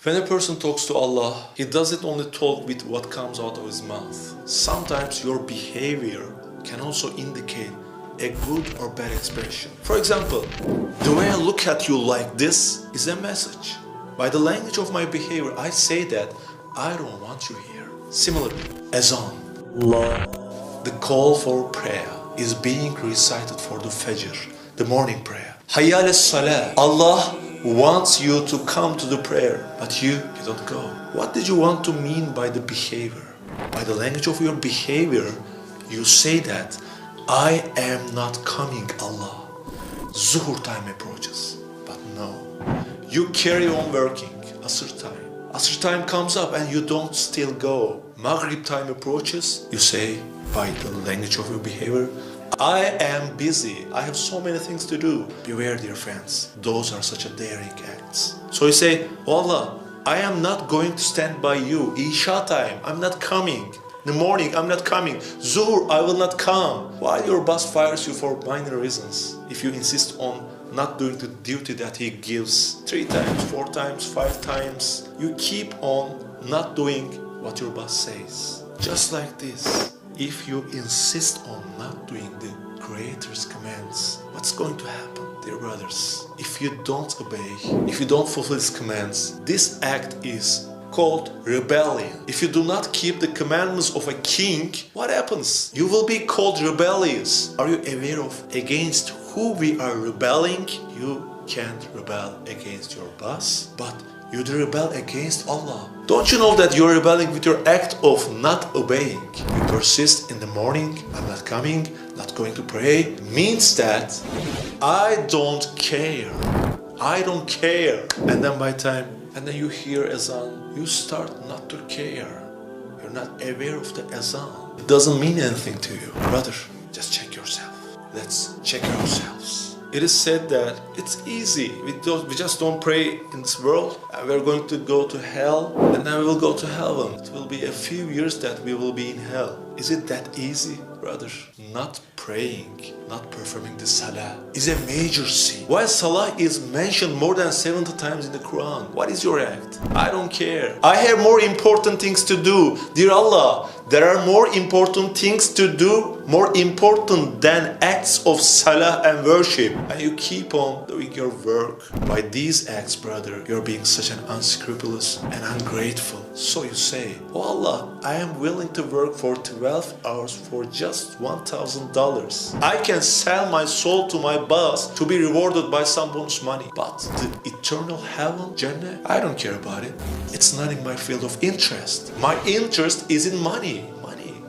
When a person talks to Allah, he doesn't only talk with what comes out of his mouth. Sometimes your behavior can also indicate a good or bad expression. For example, the way I look at you like this is a message. By the language of my behavior, I say that I don't want you here. Similarly, Azan, the call for prayer, is being recited for the Fajr, the morning prayer. Hayya ala salah, Allah wants you to come to the prayer, but you don't go. What did you want to mean by the behavior? By the language of your behavior, you say that I am not coming, Allah. Zuhur time approaches, but no. You carry on working, Asr time. Asr time comes up and you don't still go. Maghrib time approaches, you say, by the language of your behavior, I am busy. I have so many things to do. Beware, dear friends. Those are such a daring acts. So you say, oh Allah, I am not going to stand by you. Isha time, I'm not coming. In the morning, I'm not coming. Zuhur, I will not come. While your boss fires you for minor reasons, if you insist on not doing the duty that he gives 3 times, 4 times, 5 times, you keep on not doing what your boss says. Just like this. If you insist on not doing the Creator's commands, what's going to happen, dear brothers? If you don't obey, if you don't fulfill His commands, this act is called rebellion. If you do not keep the commandments of a king, what happens? You will be called rebellious. Are you aware of against who we are rebelling? You can't rebel against your boss, but you rebel against Allah. Don't you know that you're rebelling with your act of not obeying? You persist in the morning, I'm not coming, not going to pray, means that I don't care. I don't care. And then and then you hear Azan, you start not to care. You're not aware of the Azan. It doesn't mean anything to you. Brother, just check yourself. Let's check ourselves. It is said that it's easy. We just don't pray in this world and we're going to go to hell and then we will go to heaven. It will be a few years that we will be in hell. Is it that easy, brother? Not praying, not performing the salah is a major sin. While salah is mentioned more than 70 times in the Quran, what is your act? I don't care. I have more important things to do. Dear Allah, there are more important things to do, more important than acts of salah and worship. And you keep on doing your work. By these acts, brother, you're being such an unscrupulous and ungrateful. So you say, oh Allah, I am willing to work for 12 hours for just $1,000. I can sell my soul to my boss to be rewarded by some bonus money. But the eternal heaven, Jannah, I don't care about it. It's not in my field of interest. My interest is in money.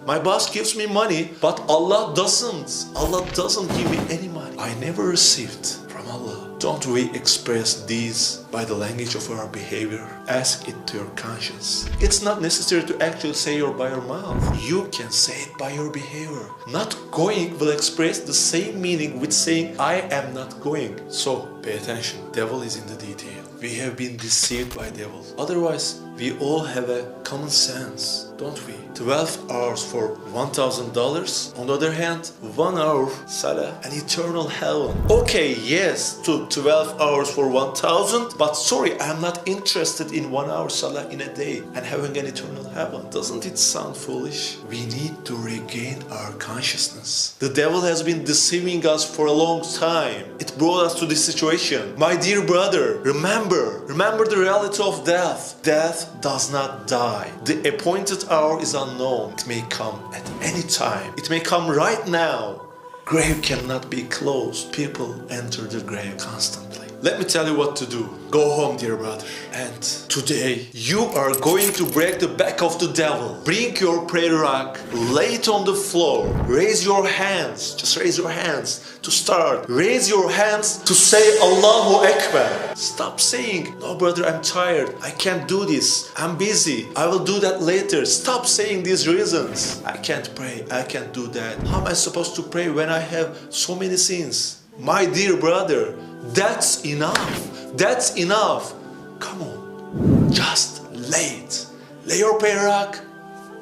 My boss gives me money, but Allah doesn't. Allah doesn't give me any money. I never received from Allah. Don't we express these by the language of our behavior? Ask it to your conscience. It's not necessary to actually say it by your mouth. You can say it by your behavior. Not going will express the same meaning with saying I am not going. So pay attention. Devil is in the detail. We have been deceived by devil. Otherwise, we all have a common sense, don't we? 12 hours for $1,000. On the other hand, 1 hour salah, an eternal heaven. Okay, yes, to 12 hours for 1,000, but sorry, I'm not interested in 1 hour salah in a day and having an eternal heaven. Doesn't it sound foolish? We need to regain our consciousness. The devil has been deceiving us for a long time. It brought us to this situation. My dear brother, remember the reality of death. Death does not die. The appointed hour is unknown. It may come at any time. It may come right now. Grave cannot be closed. People enter the grave constantly. Let me tell you what to do. Go home, dear brother. And today, you are going to break the back of the devil. Bring your prayer rug, lay it on the floor. Raise your hands. Just raise your hands to start. Raise your hands to say Allahu Akbar. Stop saying, no brother, I'm tired. I can't do this. I'm busy. I will do that later. Stop saying these reasons. I can't pray. I can't do that. How am I supposed to pray when I have so many sins? My dear brother, that's enough. That's enough. Come on. Just lay it. Lay your prayer rug.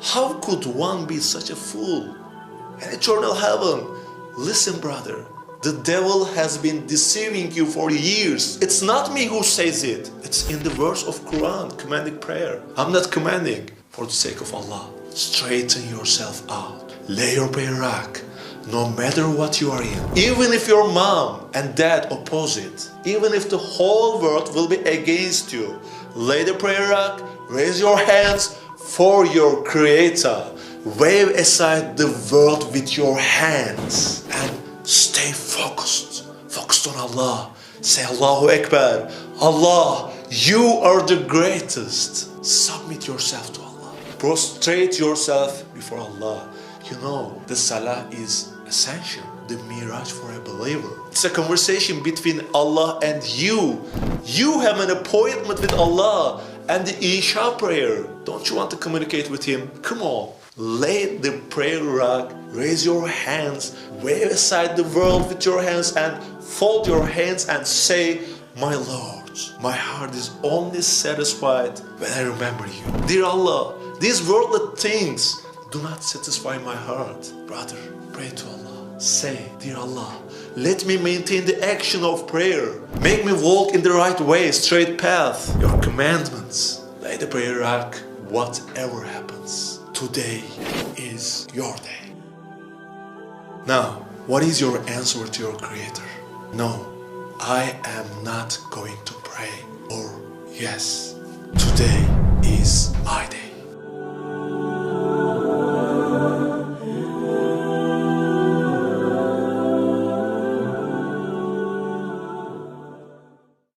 How could one be such a fool? An eternal heaven. Listen, brother. The devil has been deceiving you for years. It's not me who says it. It's in the verse of Quran, commanding prayer. I'm not commanding. For the sake of Allah, straighten yourself out. Lay your prayer rack, no matter what you are in. Even if your mom and dad oppose it, even if the whole world will be against you, lay the prayer rack, raise your hands for your Creator. Wave aside the world with your hands and stay focused. Focused on Allah. Say Allahu Akbar. Allah, you are the greatest. Submit yourself to Allah. Prostrate yourself before Allah. You know, the salah is essential. The miraj for a believer. It's a conversation between Allah and you. You have an appointment with Allah and the Isha prayer. Don't you want to communicate with Him? Come on. Lay the prayer rack, raise your hands, wave aside the world with your hands and fold your hands and say, my Lord, my heart is only satisfied when I remember you. Dear Allah, these worldly things do not satisfy my heart. Brother, pray to Allah. Say, dear Allah, let me maintain the action of prayer. Make me walk in the right way, straight path. Your commandments. Lay the prayer rack, whatever happens. Today is your day. Now, what is your answer to your Creator? No, I am not going to pray. Or yes, today is my day.